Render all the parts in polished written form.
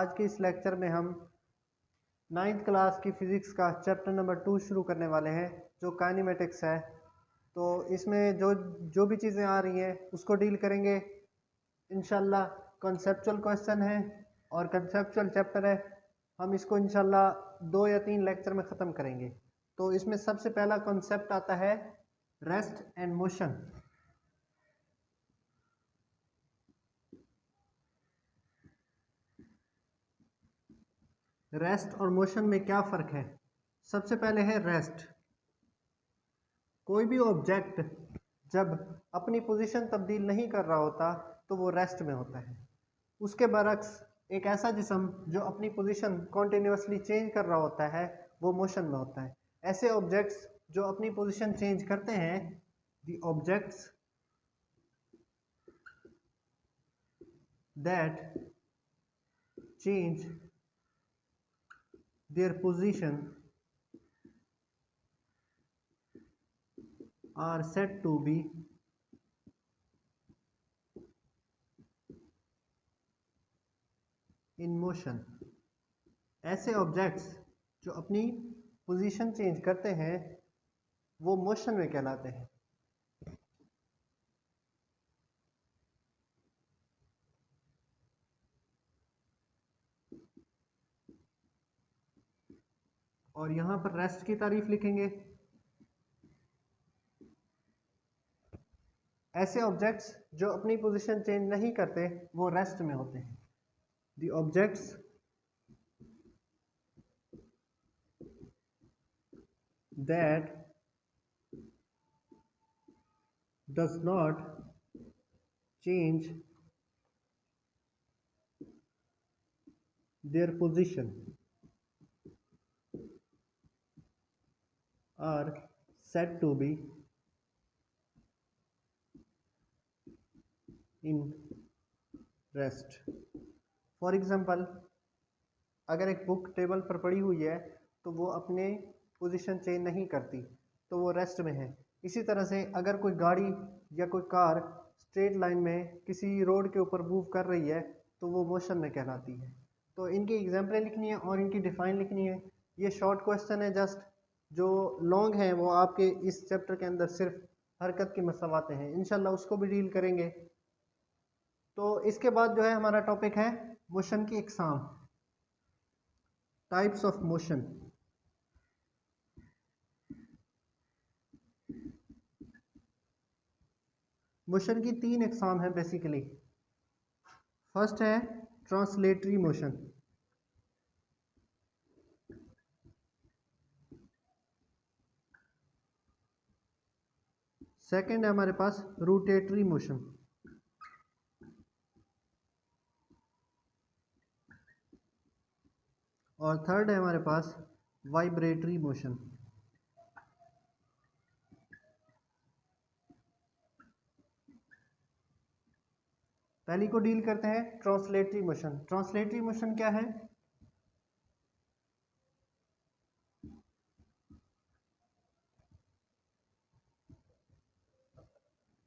आज के इस लेक्चर में हम 9th क्लास की फ़िज़िक्स का चैप्टर नंबर 2 शुरू करने वाले हैं, जो काइनेमेटिक्स है। तो इसमें जो भी चीज़ें आ रही हैं उसको डील करेंगे इंशाल्लाह। कॉन्सेप्चुअल क्वेश्चन है और कॉन्सेप्चुअल चैप्टर है, हम इसको इंशाल्लाह 2 या 3 लेक्चर में ख़त्म करेंगे। तो इसमें सबसे पहला कॉन्सेप्ट आता है रेस्ट एंड मोशन। रेस्ट और मोशन में क्या फ़र्क है? सबसे पहले है रेस्ट। कोई भी ऑब्जेक्ट जब अपनी पोजीशन तब्दील नहीं कर रहा होता तो वो रेस्ट में होता है। उसके बरक्स एक ऐसा जिस्म जो अपनी पोजीशन कॉन्टिन्यूसली चेंज कर रहा होता है वो मोशन में होता है। ऐसे ऑब्जेक्ट्स जो अपनी पोजीशन चेंज करते हैं, the objects that change their position are said to be in motion। ऐसे ऑब्जेक्ट्स जो अपनी पोजीशन चेंज करते हैं वो मोशन में कहलाते हैं। और यहां पर रेस्ट की तारीफ लिखेंगे। ऐसे ऑब्जेक्ट्स जो अपनी पोजीशन चेंज नहीं करते वो रेस्ट में होते हैं। The objects that does not change their position are said to be in rest। For example, अगर एक बुक टेबल पर पड़ी हुई है तो वो अपने पोजीशन चेंज नहीं करती तो वो रेस्ट में है। इसी तरह से अगर कोई गाड़ी या कोई कार स्ट्रेट लाइन में किसी रोड के ऊपर मूव कर रही है तो वो मोशन में कहलाती है। तो इनकी एग्जाम्पलें लिखनी है और इनकी डिफ़ाइन लिखनी है। ये शॉर्ट क्वेश्चन है जस्ट, जो लॉन्ग हैं वो आपके इस चैप्टर के अंदर सिर्फ हरकत की मसवाते हैं, इंशाल्लाह उसको भी डील करेंगे। तो इसके बाद जो है हमारा टॉपिक है मोशन की इकसाम, टाइप्स ऑफ मोशन। मोशन की 3 इकसाम है बेसिकली। फर्स्ट है ट्रांसलेटरी मोशन, सेकंड है हमारे पास रोटेटरी मोशन, और थर्ड है हमारे पास वाइब्रेटरी मोशन। पहली को डील करते हैं ट्रांसलेटरी मोशन। ट्रांसलेटरी मोशन क्या है?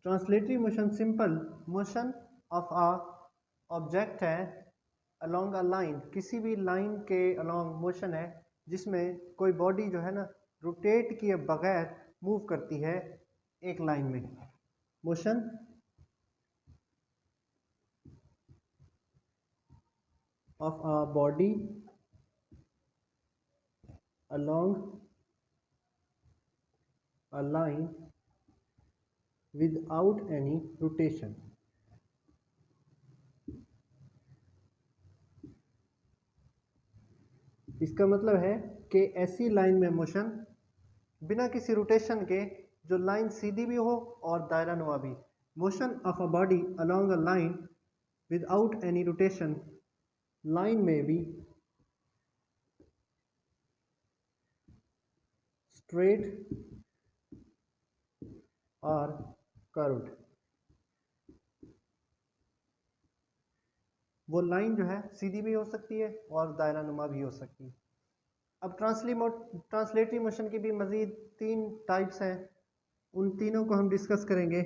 Translatory motion simple motion of a object है अलोंग अ लाइन। किसी भी लाइन के अलोंग मोशन है जिसमें कोई बॉडी जो है ना रोटेट किए बगैर मूव करती है एक लाइन में। Motion of a body along a line without any rotation। इसका मतलब है कि ऐसी लाइन में मोशन बिना किसी रोटेशन के जो लाइन सीधी भी हो और दायरा नुमा भी। Motion of a body along a line without any rotation, line में भी स्ट्रेट और कर्व्ड। वो लाइन जो है सीधी भी हो सकती है और दायरा नुमा भी हो सकती है। अब ट्रांसलेटरी मोशन की भी मज़ीद 3 टाइप्स हैं, उन तीनों को हम डिस्कस करेंगे।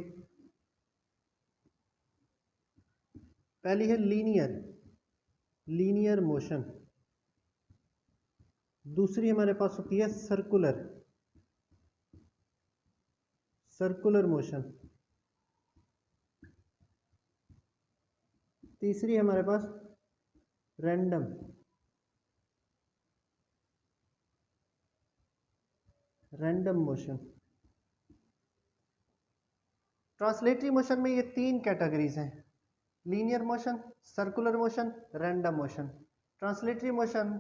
पहली है लीनियर। Linear motion. दूसरी हमारे पास होती है सर्कुलर मोशन। तीसरी हमारे पास रैंडम मोशन। ट्रांसलेटरी मोशन में ये 3 कैटेगरीज हैं, linear motion, circular motion, random motion. Translatory motion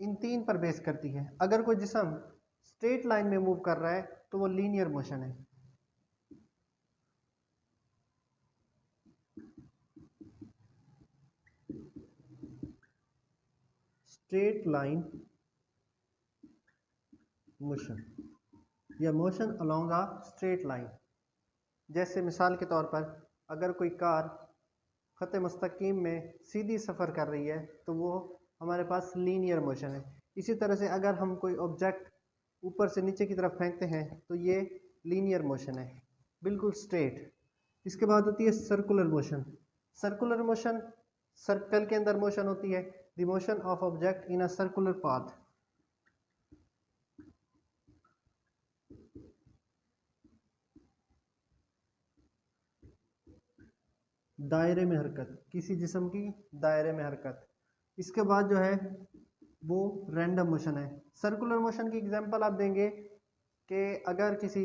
in 3 पर बेस करती है। अगर कोई जिस्म स्ट्रेट लाइन में मूव कर रहा है तो वो लीनियर मोशन है। स्ट्रेट लाइन मोशन या motion along a straight line. जैसे मिसाल के तौर पर अगर कोई कार खत मुस्तकीम में सीधी सफ़र कर रही है तो वो हमारे पास लीनियर मोशन है। इसी तरह से अगर हम कोई ऑब्जेक्ट ऊपर से नीचे की तरफ फेंकते हैं तो ये लीनियर मोशन है, बिल्कुल स्ट्रेट। इसके बाद होती है circular motion. Circular motion circle के अंदर मोशन होती है, the motion of object in a circular path. दायरे में हरकत, किसी जिस्म की दायरे में हरकत। इसके बाद जो है वो रैंडम मोशन है। सर्कुलर मोशन की एग्जांपल आप देंगे कि अगर किसी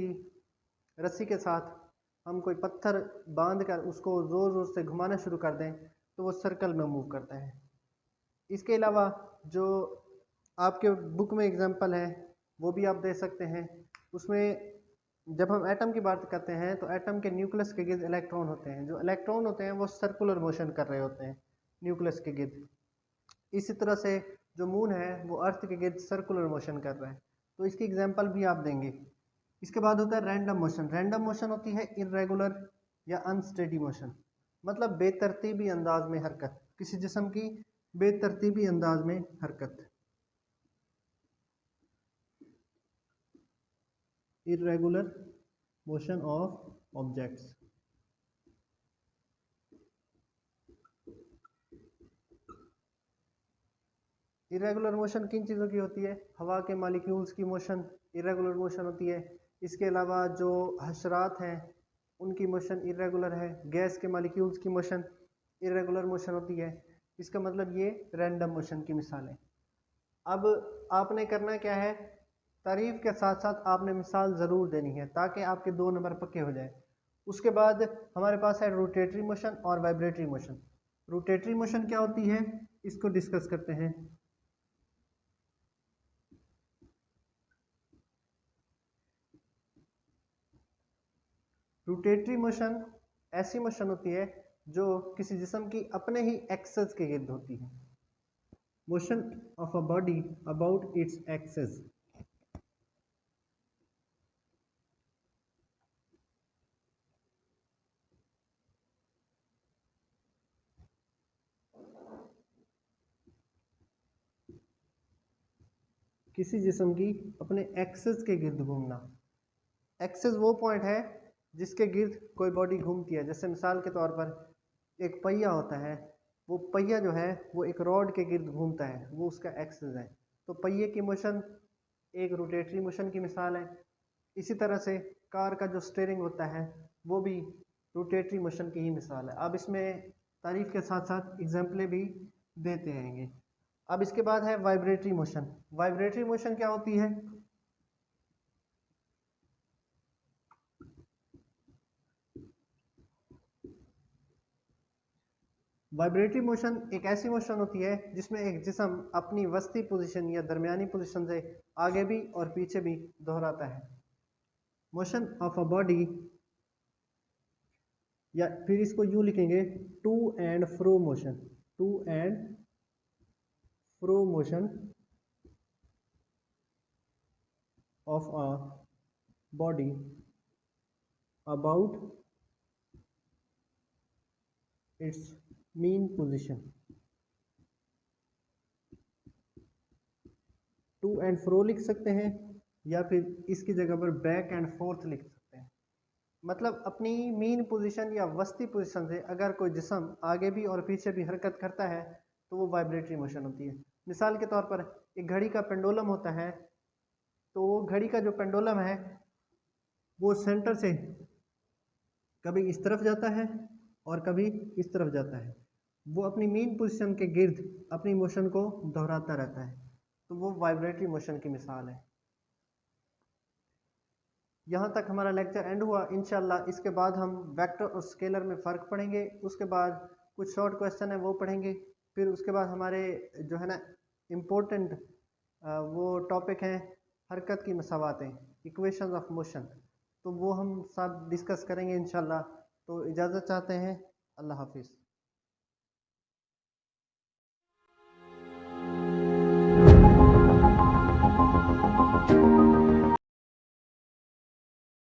रस्सी के साथ हम कोई पत्थर बांध कर उसको ज़ोर ज़ोर से घुमाना शुरू कर दें तो वो सर्कल में मूव करता है। इसके अलावा जो आपके बुक में एग्जांपल है वो भी आप दे सकते हैं। उसमें जब हम एटम की बात करते हैं तो एटम के न्यूक्लियस के गिर्द इलेक्ट्रॉन होते हैं। जो इलेक्ट्रॉन होते हैं वो सर्कुलर मोशन कर रहे होते हैं न्यूक्लियस के गिर्द। इसी तरह से जो मून है वो अर्थ के गिर्द सर्कुलर मोशन कर रहा है, तो इसकी एग्जांपल भी आप देंगे। इसके बाद होता है रैंडम मोशन। रैंडम मोशन होती है इर्रेगुलर या अनस्टेडी मोशन, मतलब बेतरतीबी अंदाज में हरकत, किसी जिस्म की बेतरतीबी अंदाज में हरकत। irregular motion of objects। Irregular motion किन चीज़ों की होती है? हवा के मालिक्यूल्स की मोशन इरेगुलर मोशन होती है। इसके अलावा जो हशरात हैं उनकी मोशन इरेगुलर है। गैस के मालिक्यूल्स की मोशन इरेगुलर मोशन होती है। इसका मतलब ये रैंडम मोशन की मिसाल है। अब आपने करना क्या है, तारीफ के साथ साथ आपने मिसाल ज़रूर देनी है ताकि आपके 2 नंबर पक्के हो जाए। उसके बाद हमारे पास है रोटेटरी मोशन और वाइब्रेटरी मोशन। रोटेटरी मोशन क्या होती है इसको डिस्कस करते हैं। रोटेटरी मोशन ऐसी मोशन होती है जो किसी जिस्म की अपने ही एक्सेस के गिर्द होती है। Motion of a body about its axis. किसी जिस्म की अपने एक्सेस के गिर्द घूमना। एक्सेस वो पॉइंट है जिसके गिर्द कोई बॉडी घूमती है। जैसे मिसाल के तौर पर एक पहिया होता है, वो पहिया जो है वो एक रॉड के गिर्द घूमता है, वो उसका एक्सेस है। तो पहिए की मोशन एक रोटेटरी मोशन की मिसाल है। इसी तरह से कार का जो स्टीयरिंग होता है वो भी रोटेटरी मोशन की ही मिसाल है। अब इसमें तारीफ के साथ साथ एग्जाम्पलें भी देते रहेंगे। अब इसके बाद है वाइब्रेटरी मोशन। वाइब्रेटरी मोशन क्या होती है? वाइब्रेटरी मोशन एक ऐसी मोशन होती है जिसमें एक जिस्म अपनी वस्ती पोजीशन या दरमियानी पोजीशन से आगे भी और पीछे भी दोहराता है। मोशन ऑफ अ बॉडी, या फिर इसको यूं लिखेंगे to and fro motion. To and fro motion of a body about its mean position. To and fro लिख सकते हैं या फिर इसकी जगह पर बैक एंड फोर्थ लिख सकते हैं। मतलब अपनी मीन पोजीशन या वस्ती पोजीशन से अगर कोई जिस्म आगे भी और पीछे भी हरकत करता है तो वो वाइब्रेटरी मोशन होती है। मिसाल के तौर पर एक घड़ी का पेंडुलम होता है, तो वो घड़ी का जो पेंडुलम है वो सेंटर से कभी इस तरफ जाता है और कभी इस तरफ जाता है। वो अपनी मेन पोजीशन के गिर्द अपनी मोशन को दोहराता रहता है, तो वो वाइब्रेटरी मोशन की मिसाल है। यहाँ तक हमारा लेक्चर एंड हुआ। इंशाल्लाह इसके बाद हम वेक्टर और स्केलर में फ़र्क पढ़ेंगे, उसके बाद कुछ शॉर्ट क्वेश्चन है वो पढ़ेंगे, फिर उसके बाद हमारे जो है ना इम्पोर्टेंट वो टॉपिक हैं हरकत की मसावातें, इक्वेशंस ऑफ मोशन, तो वो हम सब डिस्कस करेंगे इंशाल्लाह। तो इजाज़त चाहते हैं, अल्लाह हाफिज़।